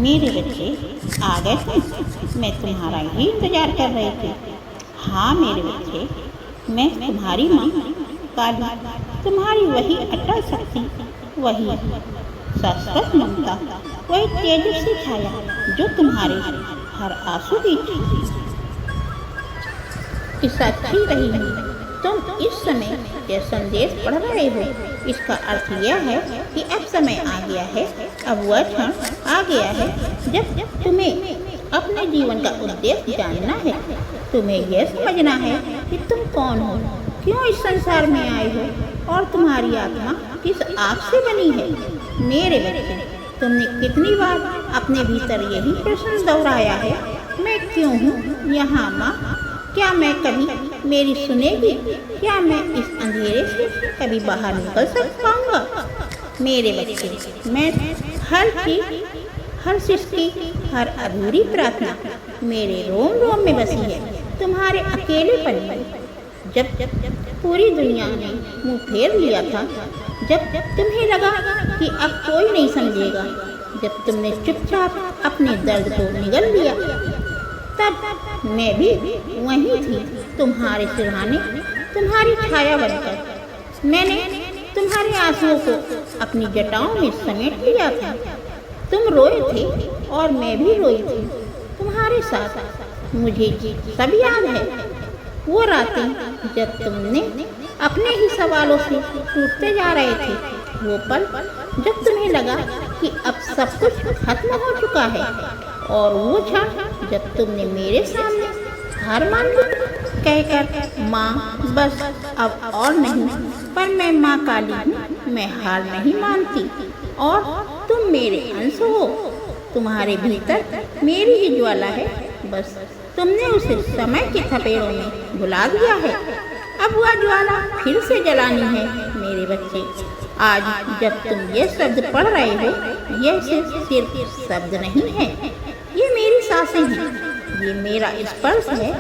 मेरे बच्चे आ गए थे। मैं तुम्हारा ही इंतज़ार कर रही थी। हाँ मेरे बच्चे, मैं तुम्हारी माँ काली, तुम्हारी वही अटल शक्ति, वही शाश्वत ममता, वही तेजस्वी छाया जो तुम्हारे हर आंसू की साक्षी रही हूँ। तुम इस समय यह संदेश पढ़ रहे हो, इसका अर्थ यह है कि अब समय आ गया है, अब वह क्षण आ गया है जब तुम्हें अपने जीवन का उद्देश्य जानना है। तुम्हें यह समझना है कि तुम कौन हो, क्यों इस संसार में आए हो और तुम्हारी आत्मा किस आग से बनी है। मेरे बच्चे, तुमने कितनी बार अपने भीतर यही प्रश्न दोहराया है, मैं क्यों हूँ यहाँ माँ? क्या मैं कभी मेरी सुनेगी? क्या मैं इस अंधेरे से कभी बाहर निकल पाऊंगा? मेरे बच्चे, मैं हर चीज, हर सृष्टि, हर अधूरी प्रार्थना मेरे रोम रोम में बसी है। तुम्हारे अकेलेपन में जब पूरी दुनिया ने मुंह फेर लिया था, जब तुम्हें लगा कि अब कोई नहीं समझेगा, जब तुमने चुपचाप अपने दर्द को निगल लिया, तब मैं भी वहीं थी, तुम्हारे सिरहाने, तुम्हारी छाया बनकर। मैंने तुम्हारे आंसुओं को अपनी जटाओं में समेट लिया था। तुम रोए थे और मैं भी रोई थी तुम्हारे साथ। मुझे सब याद है वो रातें जब तुमने अपने ही सवालों से टूटते जा रहे थे, वो पल जब तुम्हें लगा कि अब सब कुछ खत्म हो चुका है, और वो क्षण जब तुमने मेरे सामने हार मान ली कहकर, माँ बस अब और नहीं, पर मैं माँ काली हूँ, मैं हार नहीं मानती और तुम मेरे अंश हो। तुम्हारे भीतर मेरी ही ज्वाला है, बस तुमने उसे समय के थपेड़ों में भुला दिया है। अब वह ज्वाला फिर से जलानी है। मेरे बच्चे, आज जब तुम ये शब्द पढ़ रहे हो, यह सिर्फ शब्द नहीं है, ये मेरी सांसें हैं, ये मेरा स्पर्श है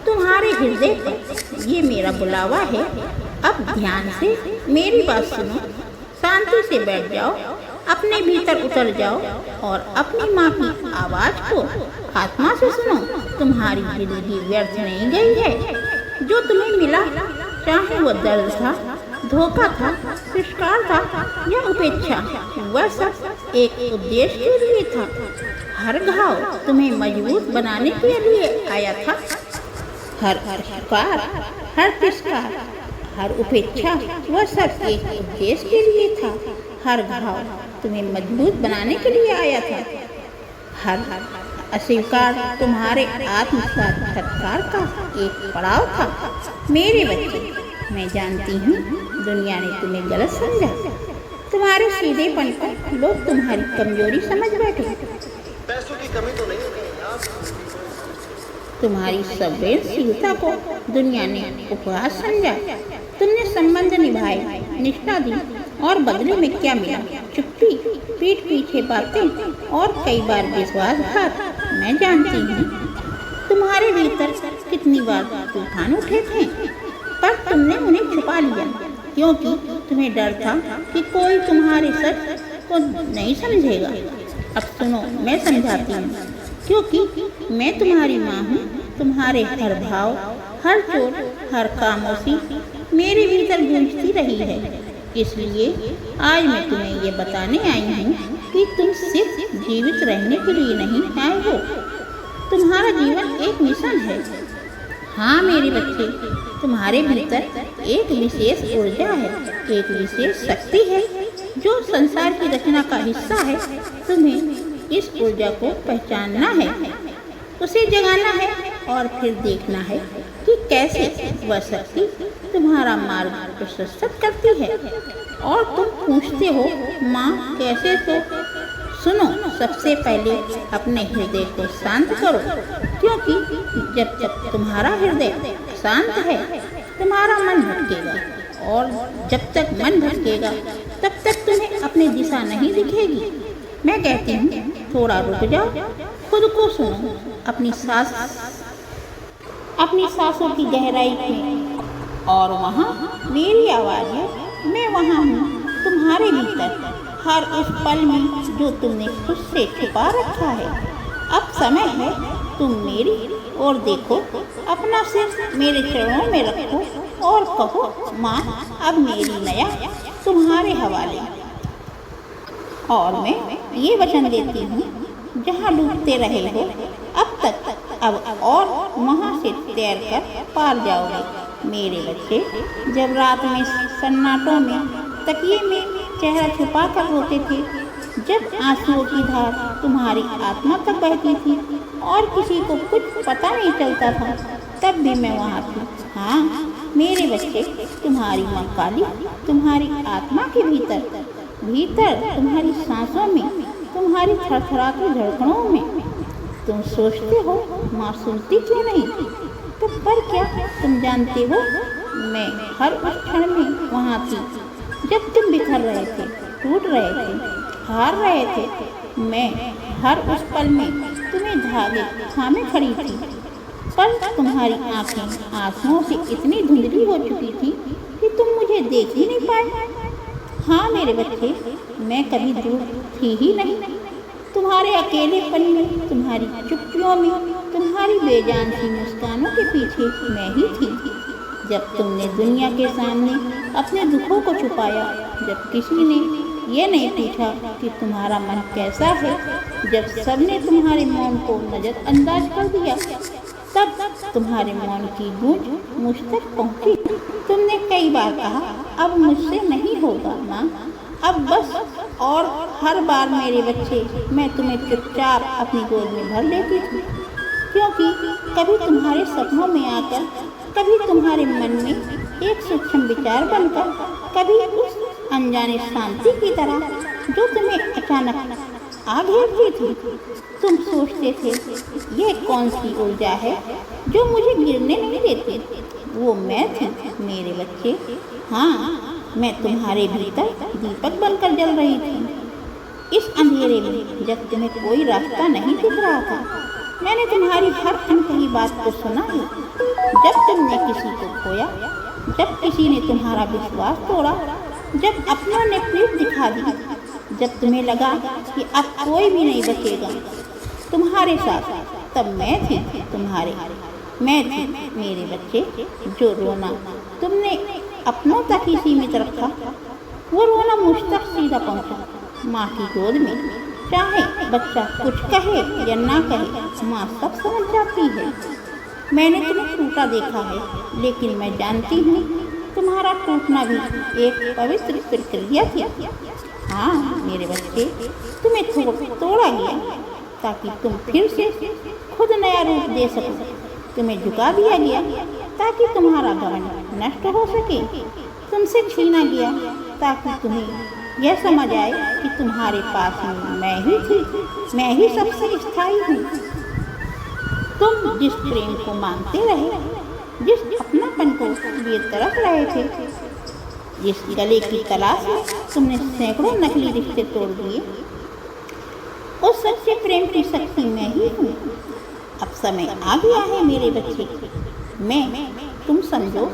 तुम्हारे हृदय पर, ये मेरा बुलावा है। अब ध्यान से मेरी बात सुनो, शांति से बैठ जाओ, अपने भीतर उतर जाओ और अपनी माँ की आवाज़ को आत्मा से सुनो। तुम्हारी जिंदगी व्यर्थ नहीं गई है। जो तुम्हें मिला, चाहे वो दर्द था, धोखा था, तिरस्कार था या उपेक्षा, वह सब एक उद्देश्य के लिए था। हर घाव तुम्हें मजबूत बनाने के लिए आया था। हर शिकार, हर तिरस्कार, हर उपेक्षा, वह सब एक उद्देश्य के लिए था। हर घाव तुम्हें मजबूत बनाने के लिए आया था। हर अस्वीकार तुम्हारे आत्म साक्षात्कार का एक पड़ाव था। मेरे बच्चे, मैं जानती हूँ दुनिया ने तुम्हें गलत समझा, तुम्हारे सीधेपन को लोग तुम्हारी कमजोरी समझ बैठे। पैसों की कमी तो नहीं होगी। तुम्हारी संवेदनशीलता को दुनिया ने उपहास समझा। तुमने संबंध निभाए, निष्ठा दी और बदले में क्या मिला? चुप्पी, पीठ पीछे बातें और कई बार विश्वासघात। मैं जानती हूँ तुम्हारे भीतर कितनी बार तूफान उठे थे, पर तुमने उन्हें छुपा लिया, क्योंकि तुम्हें डर था कि कोई तुम्हारे सच को नहीं समझेगा। अब सुनो, मैं समझाती हूँ, क्योंकि मैं तुम्हारी माँ हूँ। तुम्हारे हर भाव, हर चोट, हर खामोशी मेरे भीतर गूंजती रही है। इसलिए आज मैं तुम्हें ये बताने आई हूँ कि तुम सिर्फ जीवित रहने के लिए नहीं आए हो, तुम्हारा जीवन एक मिशन है। हाँ मेरे बच्चे, तुम्हारे भीतर एक विशेष ऊर्जा है, एक विशेष शक्ति है जो संसार की रचना का हिस्सा है। तुम्हें इस ऊर्जा को पहचानना है, उसे जगाना है और फिर देखना है कि कैसे वह शक्ति तुम्हारा मार्ग प्रशस्त करती है। और तुम पूछते हो, माँ कैसे? तो सुनो, सबसे पहले अपने हृदय को शांत करो, क्योंकि जब तक तुम्हारा हृदय शांत है, तुम्हारा मन भटकेगा, और जब तक मन भटकेगा तब तक तुम्हें अपनी दिशा नहीं दिखेगी। मैं कहती हूँ, थोड़ा रुक जाओ, खुद को सुनो, अपनी सांसों की गहराई में, और वहाँ मेरी आवाज़ है, मैं वहाँ हूँ तुम्हारे भीतर। हर उस पल में जो तुमने खुद से छुपा रखा है। अब समय है तुम मेरी ओर देखो, अपना सिर मेरे चरणों में रखो और कहो, माँ अब मेरी नया तुम्हारे हवाले। और मैं ये वचन देती हूँ, जहाँ डूबते रहे हो अब तक, अब और वहाँ से तैरकर पार जाओगे मेरे बच्चे। जब रात में सन्नाटों में तकिए में चेहरा छुपा कर रोते थे, जब आंसुओं की धार तुम्हारी आत्मा तक बहती थी और किसी को कुछ पता नहीं चलता था, तब भी मैं वहाँ थी। हाँ मेरे बच्चे, तुम्हारी माँ काली तुम्हारी आत्मा के भीतर तुम्हारी सांसों में, तुम्हारी थरथराती धड़कनों में। तुम सोचते हो माँ सुनती क्यों नहीं, तो पर क्या तुम जानते हो, मैं हर उस क्षण में वहाँ थी जब तुम बिखर रहे थे, टूट रहे थे, हार रहे थे। मैं हर उस पल में तुम्हें धागे थामे खड़ी थी, पर तुम्हारी आंखें आंसुओं से इतनी धुंधली हो चुकी थी कि तुम मुझे देख ही नहीं पाए। हाँ मेरे बच्चे, मैं कभी दूर थी ही नहीं। तुम्हारे अकेलेपन में, तुम्हारी चुप्पियों में, तुम्हारी बेजान सी मुस्कानों के पीछे मैं ही थी। जब तुमने दुनिया के सामने अपने दुखों को छुपाया, जब किसी ने ये नहीं पूछा कि तुम्हारा मन कैसा है, जब सबने तुम्हारे मौन को नज़रअंदाज कर दिया, तब तुम्हारे मौन की गूंज मुझ तक पहुंची। तुमने कई बार कहा, अब मुझसे नहीं होगा माँ, अब बस। और हर बार मेरे बच्चे मैं तुम्हें चुपचाप अपनी गोद में भर लेती थी, क्योंकि कभी तुम्हारे सपनों में आकर, कभी तुम्हारे मन में एक सूक्ष्म विचार बनकर, कभी उस अनजाने शांति की तरह जो तुम्हें अचानक आ घेरती थी। तुम सोचते थे ये कौन सी ऊर्जा है जो मुझे गिरने नहीं देती। वो मैं थी मेरे बच्चे। हाँ मैं तुम्हारे भीतर दीपक बनकर जल रही थी। इस अंधेरे में जब तुम्हें कोई रास्ता नहीं दिख रहा था, मैंने तुम्हारी हर अनकही बात को सुना है। जब तुमने किसी को खोया, जब किसी ने तुम्हारा विश्वास तोड़ा, जब अपनों ने पीठ दिखा दी, जब तुम्हें लगा कि अब कोई भी नहीं बचेगा तुम्हारे साथ, तब मैं थी तुम्हारे। मैं थी मेरे बच्चे। जो रोना तुमने अपनों तक ही सीमित रखा, वो रोना मुझ तक सीधा पहुंचा माँ की गोद में। चाहे बच्चा कुछ कहे या ना कहे, माँ सब समझ जाती है। मैंने तुम्हें टूटा देखा है, लेकिन मैं जानती हूँ तुम्हारा टूटना भी एक पवित्र प्रक्रिया थी। हाँ मेरे बच्चे, तुम्हें तोड़ा गया ताकि तुम फिर से खुद नया रूप दे सको। तुम्हें झुका दिया गया ताकि तुम्हारा घमंड नष्ट हो सके। तुमसे छीना गया ताकि तुम्हें यह समझ आए कि तुम्हारे पास में मैं ही थी, मैं ही सबसे स्थायी हूँ। तुम जिस प्रेम को मांगते रहे, जिस अपनापन को लिए तरस रहे थे, जिस गले की तलाश में तुमने सैकड़ों नकली रिश्ते तोड़ दिए, उस सच्चे प्रेम की शक्ति मैं ही हूँ। अब समय आ गया है मेरे बच्चे। तुम समझो,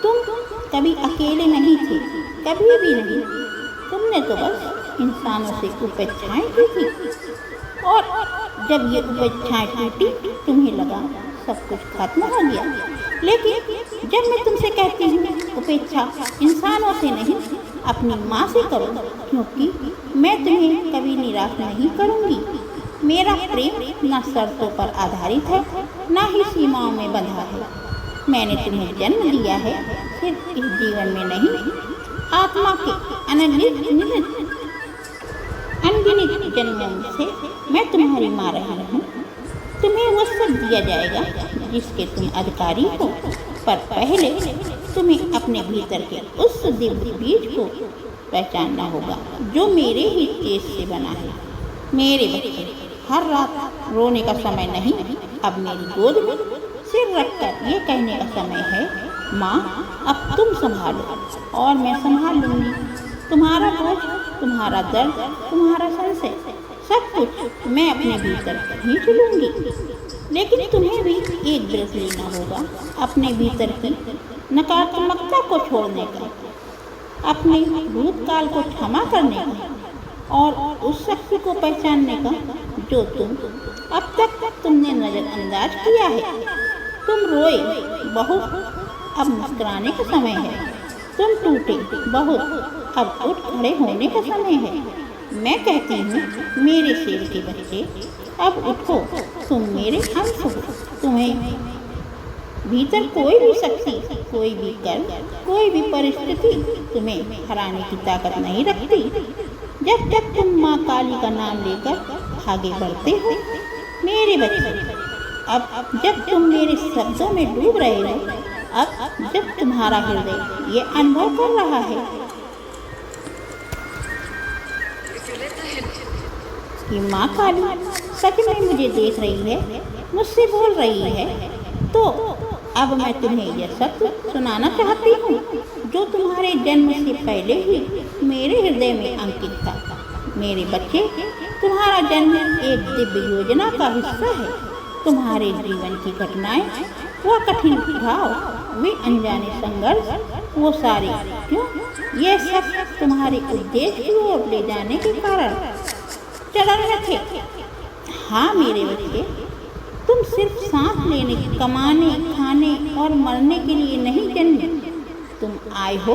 तुम कभी अकेले नहीं थे, कभी भी नहीं। तुमने तो बस इंसानों से उपेक्षाएं की थी, और जब ये उपेक्षाएं टूटी, तुम्हें लगा सब कुछ खत्म हो गया। लेकिन जब मैं तुमसे कहती हूँ उपेक्षा इंसानों से नहीं, अपनी माँ से करो, क्योंकि मैं तुम्हें कभी निराश नहीं करूँगी। मेरा प्रेम न शर्तों पर आधारित है, न ही सीमाओं में बंधा है। मैंने तुम्हें जन्म दिया है सिर्फ इस जीवन में नहीं, आत्मा के अनगिनत जन्मों से मैं तुम्हारी माँ रही हूँ। तुम्हें वो सब दिया जाएगा जिसके तुम अधिकारी हो, पर पहले तुम्हें अपने भीतर के उस दिव्य बीज को पहचानना होगा जो मेरे ही तेज से बना है। मेरे बच्चे, हर रात रोने का समय नहीं, अब मेरी गोद में सिर रखकर ये कहने का समय है, माँ अब तुम संभालो और मैं संभाल लूँगी। तुम्हारा बोझ, तुम्हारा दर्द, तुम्हारा संशय, सब कुछ मैं अपने भीतर खींच लूँगी। लेकिन तुम्हें भी एक ब्रत लेना होगा अपने भीतर की नकारात्मकता को छोड़ने का, अपने भूतकाल को क्षमा करने का, और उस शख्स को पहचानने का जो अब तक तुमने नजरअंदाज किया है। तुम रोए बहुत, अब मुस्कुराने का समय है। तुम टूटे बहुत, अब उठ खड़े होने का समय है। मैं कहती हूँ मेरे शेर के बच्चे, अब उठो, तुम मेरे अंश हो। तुम्हें भीतर कोई भी शक्ति, कोई भी कर्म, कोई भी परिस्थिति तुम्हें हराने की ताकत नहीं रखती। जब तक तुम माँ काली का नाम लेकर आगे बढ़ते हो मेरे बच्चे। अब जब तुम मेरे शब्दों में डूब रहे हो, अब जब तुम्हारा हृदय ये अनुभव कर रहा है कि माँ काली सच में मुझे देख रही है, मुझसे बोल रही है, तो अब मैं तुम्हें यह सत्य सुनाना चाहती हूँ जो तुम्हारे जन्म से पहले ही मेरे हृदय में अंकित था। मेरे बच्चे, तुम्हारा जन्म एक दिव्य योजना का हिस्सा है। तुम्हारे जीवन की घटनाएं, वह कठिन भाव, वे अनजाने संघर्ष, वो सारे क्यों ये सब तुम्हारे उद्देश्य की ओर ले जाने के कारण चरण में थे। हाँ मेरे बच्चे, तुम सिर्फ सांस लेने, कमाने, खाने और मरने के लिए नहीं जन्मे। तुम आए हो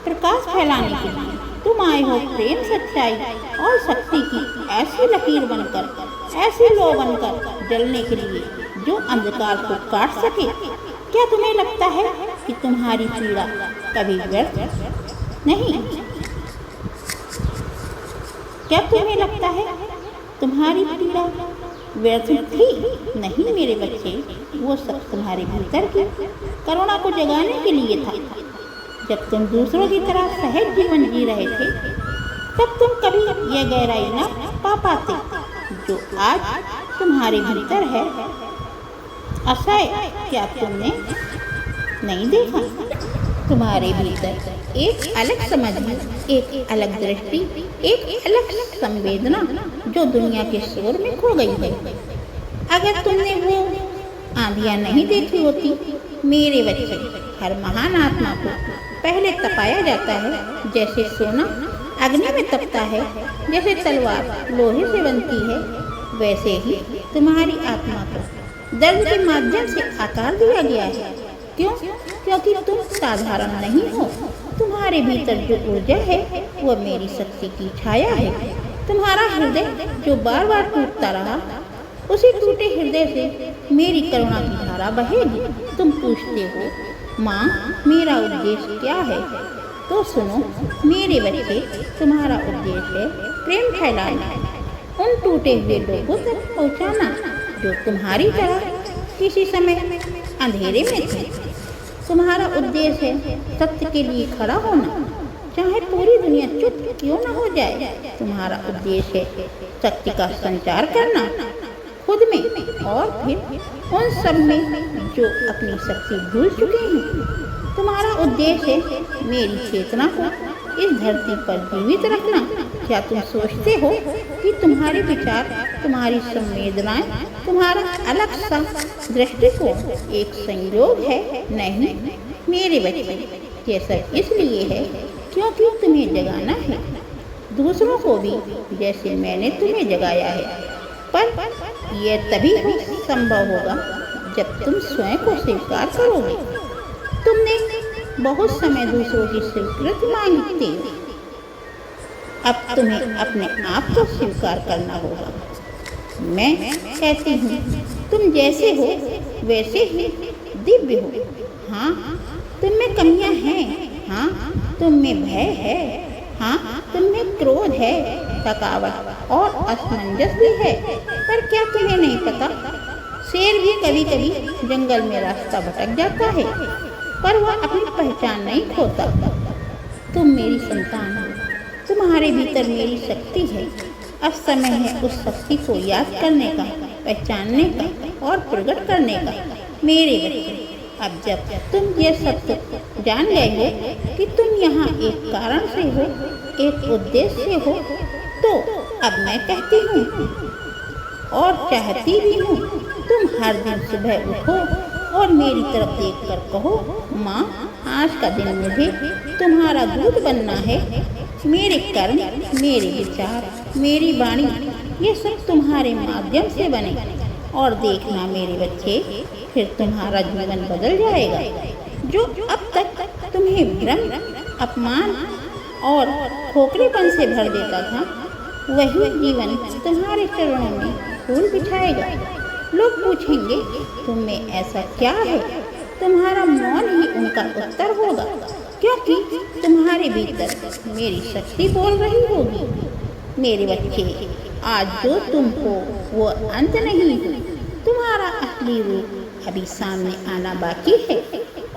प्रकाश फैलाने के लिए। तुम आए हो प्रेम, सच्चाई और शक्ति की ऐसी लकीर बनकर, ऐसी लौ बनकर जलने के लिए जो अंधकार को काट सके। क्या तुम्हें लगता है कि तुम्हारी पीड़ा कभी व्यर्थ नहीं? क्या तुम्हें लगता है तुम्हारी पीड़ा व्यर्थ थी? नहीं मेरे बच्चे, वो सब तुम्हारे भीतर की करुणा को जगाने के लिए था। जब तुम दूसरों की तरह सहज जीवन जी रहे थे, तब तुम कभी यह गहराई न पा पाते जो आज तुम्हारे भीतर है। असह्य क्या तुमने नहीं देखा? तुम्हारे भीतर एक अलग समझ है, एक अलग दृष्टि, एक अलग संवेदना जो दुनिया के शोर में खो गई है। अगर तुमने वो आंधियां नहीं देखी होती मेरे बच्चे, हर महान आत्मा को पहले तपाया जाता है जैसे सोना अग्नि में तपता है, जैसे तलवार लोहे से बनती है, वैसे ही तुम्हारी आत्मा को दर्द के माध्यम से आकार दिया गया है। क्यों? क्योंकि तुम साधारण नहीं हो। तुम्हारे भीतर जो ऊर्जा है वह मेरी शक्ति की छाया है। तुम्हारा हृदय जो बार बार टूटता रहा, उसी टूटे हृदय से मेरी करुणा की धारा बहेगी। तुम पूछते हो माँ मेरा उद्देश्य क्या है? तो सुनो मेरे बच्चे, तुम्हारा उद्देश्य है प्रेम फैलाना, उन टूटे हुए लोगों तक पहुँचाना जो तुम्हारी तरह किसी समय अंधेरे में थे। तुम्हारा उद्देश्य है सत्य के लिए खड़ा होना, चाहे पूरी दुनिया चुप क्यों न हो जाए। तुम्हारा उद्देश्य है शक्ति का संचार करना खुद में और फिर उन सब में जो अपनी शक्ति भूल चुके हैं। तुम्हारा उद्देश्य है मेरी चेतना को इस धरती पर जीवित रखना। क्या तुम सोचते हो कि तुम्हारे विचार, तुम्हारी संवेदनाएं, तुम्हारा अलग सा दृष्टिकोण एक संयोग है? नहीं मेरे बच्चे, ये सब इसलिए है क्योंकि तुम्हें जगाना है, दूसरों को भी जैसे मैंने तुम्हें जगाया है। पर यह तभी संभव होगा जब तुम स्वयं को स्वीकार करोगे। तुमने बहुत समय दूसरों की स्वीकृति मांगते हो, अब तुम्हें अपने आप को स्वीकार करना होगा। मैं कहती हूँ तुम जैसे हो वैसे ही दिव्य हो। हाँ तुम में कमियाँ हैं, हाँ तुम में भय है, हाँ तुम में क्रोध है, थकावट और असमंजस भी है। पर क्या तुम्हें नहीं पता, शेर भी कभी कभी जंगल में रास्ता भटक जाता है, पर वह अपनी पहचान नहीं खोता। तुम मेरी संतान हो, तुम्हारे भीतर मेरी शक्ति है। अब समय है उस शक्ति को याद करने का, पहचानने का और प्रकट करने का। मेरे बच्चे, अब जब तुम ये सत्य जान गए हो कि तुम यहाँ एक कारण से हो, एक उद्देश्य से हो, तो अब मैं कहती हूँ और चाहती भी हूँ, तुम हर दिन सुबह उठो और मेरी तरफ देखकर कहो, माँ आज का दिन मुझे तुम्हारा दूध बनना है, मेरे कर्म, मेरे विचार, मेरी वाणी, ये सब तुम्हारे माध्यम से बने। और देखना मेरे बच्चे, फिर तुम्हारा जीवन बदल जाएगा। जो अब तक तुम्हें भ्रम, अपमान और खोखलेपन से भर देता था, वही जीवन तुम्हारे चरणों में फूल बिछाएगा। लोग पूछेंगे, तुम में ऐसा क्या है? तुम्हारा मौन ही उनका उत्तर होगा, क्योंकि तुम्हारे भीतर मेरी शक्ति बोल रही होगी। मेरे बच्चे, आज जो तुम हो वो अंत नहीं है। तुम्हारा असली रूप अभी सामने आना बाकी है।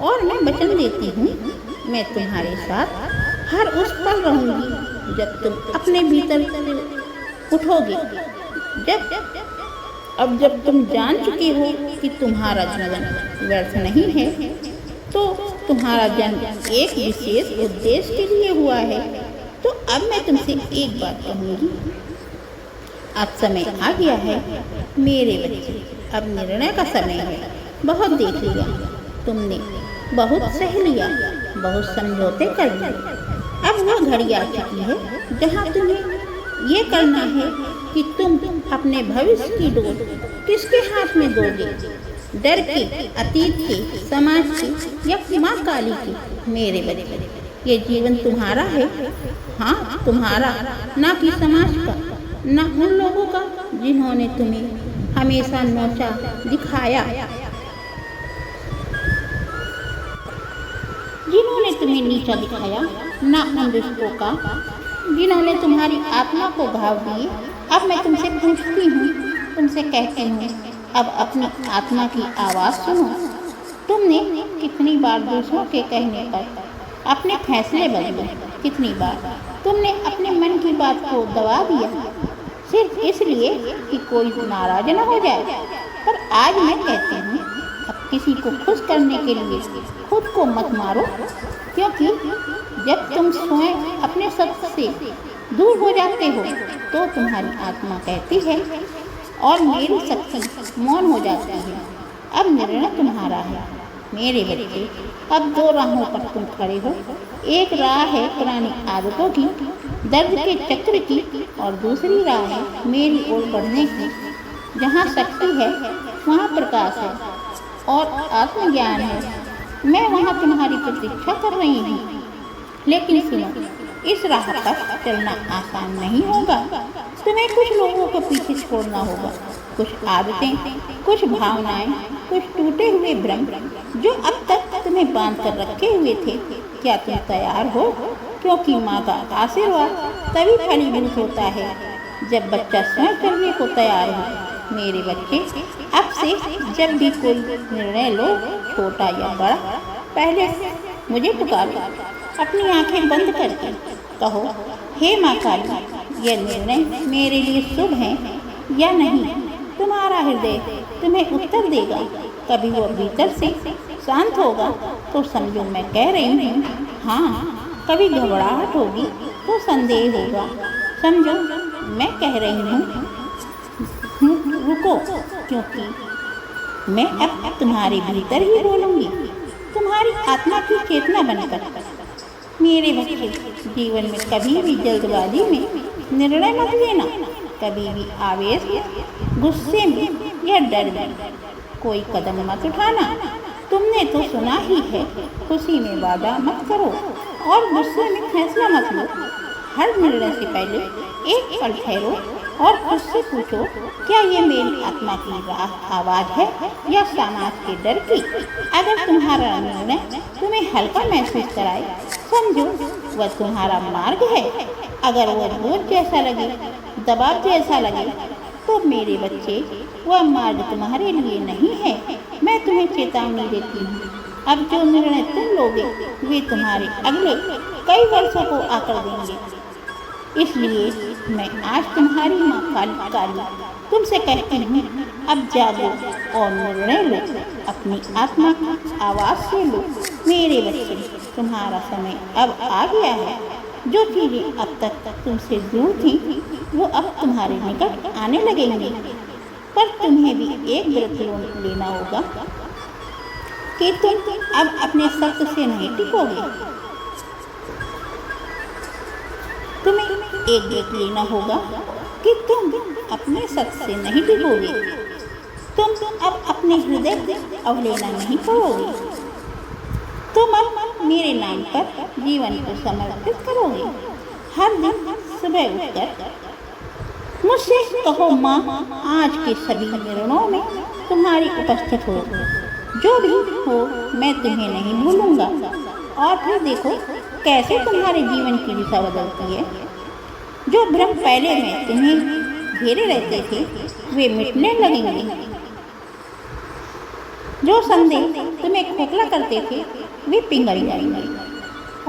और मैं वचन देती हूँ, मैं तुम्हारे साथ हर उस पल रहूंगी जब तुम अपने भीतर से उठोगे। जब तुम जान चुके हो कि तुम्हारा जीवन व्यर्थ नहीं है, तो तुम्हारा जन्म एक विशेष उद्देश्य के लिए हुआ है। तो अब मैं तुमसे एक बात कहूँगी, अब समय आ गया है मेरे बच्चे, अब निर्णय का समय है। बहुत देख लिया तुमने, बहुत सह लिया, बहुत समझौते कर लिए। अब वह घड़ी आ चुकी है जहाँ तुम्हें ये करना है कि तुम अपने भविष्य की डोर किसके हाथ में दोगे? डर के, अतीत के, समाज के या माँ काली के? मेरे बच्चे, ये जीवन तुम्हारा है। हाँ, तुम्हारा, ना कि समाज का, ना उन लोगों का जिन्होंने तुम्हें हमेशा नोचा दिखाया, जिन्होंने तुम्हें नीचा दिखाया, ना उन रिश्तों का जिन्होंने तुम्हारी आत्मा को घाव दिए। अब मैं तुमसे पूछती हूँ, तुमसे कहती हूँ, अब अपनी आत्मा की आवाज़ सुनो। तुमने कितनी बार दूसरों के कहने पर अपने फैसले बदले? कितनी बार तुमने अपने मन की बात को दबा दिया, सिर्फ इसलिए कि कोई नाराज न हो जाए? पर आज मैं कहती हूँ, अब किसी को खुश करने के लिए खुद को मत मारो, क्योंकि जब तुम स्वयं अपने सत्य से दूर हो जाते हो तो तुम्हारी आत्मा कहती है और मेरी शक्ति मौन हो जाती है। अब निर्णय तुम्हारा है मेरे बच्चे। अब दो राहों पर तुम खड़े हो। एक राह है पुरानी आदतों की, दर्द के चक्र की, और दूसरी राह है मेरी ओर बढ़ने की। जहाँ शक्ति है वहाँ प्रकाश है और आत्मज्ञान है। मैं वहाँ तुम्हारी प्रतीक्षा कर रही हूँ। लेकिन सुनो, इस राह पर चलना आसान नहीं होगा। तुम्हें कुछ लोगों को पीछे छोड़ना होगा, कुछ आदतें, कुछ भावनाएं, कुछ टूटे हुए भ्रम जो अब तक तुम्हें बांध कर रखे हुए थे। क्या तुम तैयार हो? क्योंकि माँ का आशीर्वाद तभी फलीभूत होता है जब बच्चा स्वयं चलने को तैयार हो। मेरे बच्चे, अब से जब भी कोई निर्णय लो, छोटा या बड़ा, पहले मुझे पुकारो। अपनी आंखें बंद करके कहो, हे माँ काली, यह निर्णय मेरे लिए शुभ है या नहीं? तुम्हारा हृदय तुम्हें उत्तर देगा। कभी वो भीतर से शांत होगा तो समझो मैं कह रही हूँ हाँ। कभी घबराहट होगी तो संदेह होगा, समझो मैं कह रही हूँ रुको, क्योंकि मैं अब तुम्हारे भीतर ही बोलूँगी, तुम्हारी आत्मा की चेतना बनकर। मेरे बच्चे, जीवन में कभी भी जल्दबाजी में निर्णय मत लेना, कभी भी आवेश में, गुस्से में या डर में कोई कदम मत उठाना। तुमने तो सुना ही है, खुशी में वादा मत करो और गुस्से में फैसला मत लो। हर निर्णय से पहले एक पल ठहरो और खुद से पूछो, क्या ये मेरी आत्मा की आवाज़ है या समाज के डर की? अगर तुम्हारा निर्णय तुम्हें हल्का महसूस कराए, समझो वह तुम्हारा मार्ग है। अगर वह बोझ जैसा लगे, दबाव जैसा लगे, तो मेरे बच्चे वह मार्ग तुम्हारे लिए नहीं है। मैं तुम्हें चेतावनी देती हूँ, अब जो निर्णय तुम लोगे वे तुम्हारे अगले कई वर्षों को आकर देंगे। इसलिए मैं आज तुम्हारी माँ काली तुमसे कहती हूँ, अब जागो और निर्णय लो, अपनी आत्मा की आवाज़ से लो। मेरे बच्चे, तुम्हारा समय अब आ गया है। जो चीज़ें अब तक तुमसे दूर थीं, वो अब तुम्हारे निकट आने लगेंगी। पर तुम्हें भी एक व्रत लेना होगा कि तुम अब अपने सत्य से नहीं टिकोगे। तुम्हें एक देख लेना होगा कि तुम अपने सच से नहीं डिगोगे। तुम अब अपने हृदय से अवहेलना नहीं करोगे। तुम अब मेरे नाम पर जीवन को समर्पित करोगे। हर दिन सुबह उठकर मुझसे कहो, माँ, आज के सभी निर्णयों में तुम्हारी उपस्थित हो। जो भी हो मैं तुम्हें नहीं भूलूंगा। और फिर देखो कैसे तुम्हारे जीवन की दिशा बदलती है। जो भ्रम पहले में तुम्हें घेरे रहते थे वे मिटने लगेंगे। जो संदेह तुम्हें खोखला करते थे वे पिघल जाएंगे।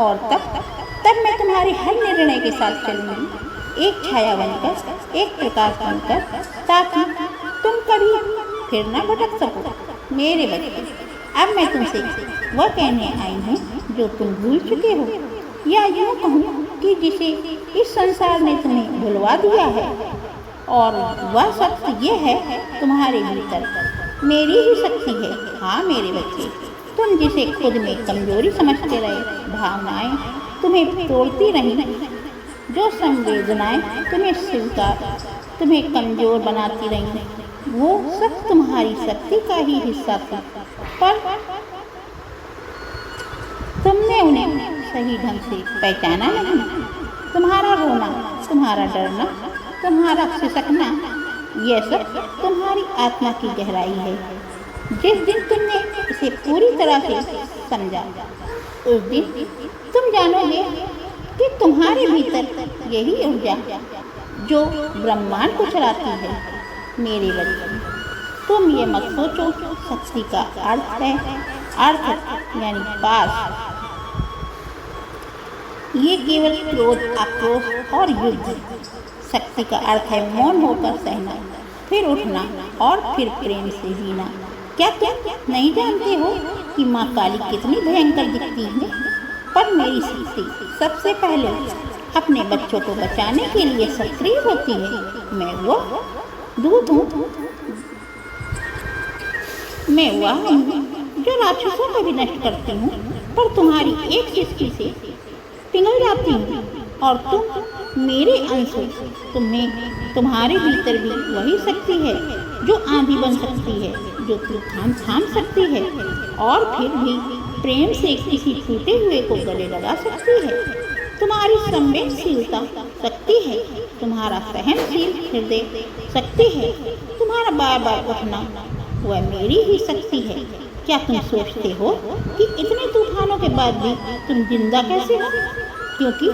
और तब मैं तुम्हारे हर निर्णय के साथ चलूंगी, एक छाया बनकर, एक प्रकाश बनकर, ताकि तुम कभी फिर न भटक सको। मेरे बच्चे, अब मैं तुमसे वह कहने आई हूँ जो तुम भूल चुके हो, या यूँ कहूँ कि जिसे इस संसार ने तुम्हें भुलवा दिया है। और वह सत्य ये है, तुम्हारे भीतर मेरी ही शक्ति है। हाँ मेरे बच्चे, तुम जिसे खुद में कमजोरी समझते रहे, भावनाएं तुम्हें तोड़ती रही, जो संवेदनाएं तुम्हें स्वीकार, तुम्हें कमजोर बनाती रही, वो सब तुम्हारी शक्ति का ही हिस्सा था। पर तुमने उन्हें सही ढंग से पहचाना नहीं। तुम्हारा रोना, तुम्हारा डरना, तुम्हारा सिसकना, यह सब तुम्हारी आत्मा की गहराई है। जिस दिन तुमने इसे पूरी तरह से समझा, उस दिन तुम जानोगे कि तुम्हारे भीतर यही ऊर्जा जो ब्रह्मांड को चलाती है। मेरे बच्चे, तुम ये मत सोचो शक्ति का अर्थ है अर्थ यानी पास। ये केवल क्रोध, आक्रोश और युद्ध। शक्ति का अर्थ है मौन होकर सहना, फिर उठना और फिर प्रेम से जीना। क्या तुम नहीं जानते हो कि माँ काली कितनी भयंकर दिखती है? पर मेरी शक्ति सबसे पहले अपने बच्चों को बचाने के लिए सक्रिय होती है। मैं वो दूत हूँ, मैं वह हूँ जो राक्षसों को भी नष्ट करती हूँ, पर तुम्हारी एक सृष्टि से पिघल जाती हूँ। और तुम मेरे अंश हो। तुम्हारे भीतर भी वही शक्ति है जो आंधी बन सकती है, जो तूफान थाम सकती है और फिर भी प्रेम से किसी टूटे हुए को गले लगा सकती है। तुम्हारी संवेदनशीलता शक्ति है, तुम्हारा सहनशील हृदय शक्ति है, तुम्हारा बार बार उठना वह मेरी ही शक्ति है। क्या तुम सोचते हो कि इतने तूफानों के बाद भी तुम जिंदा कैसे हो? क्योंकि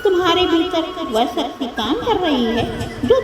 तुम्हारे भीतर वह शक्ति काम कर रही है जो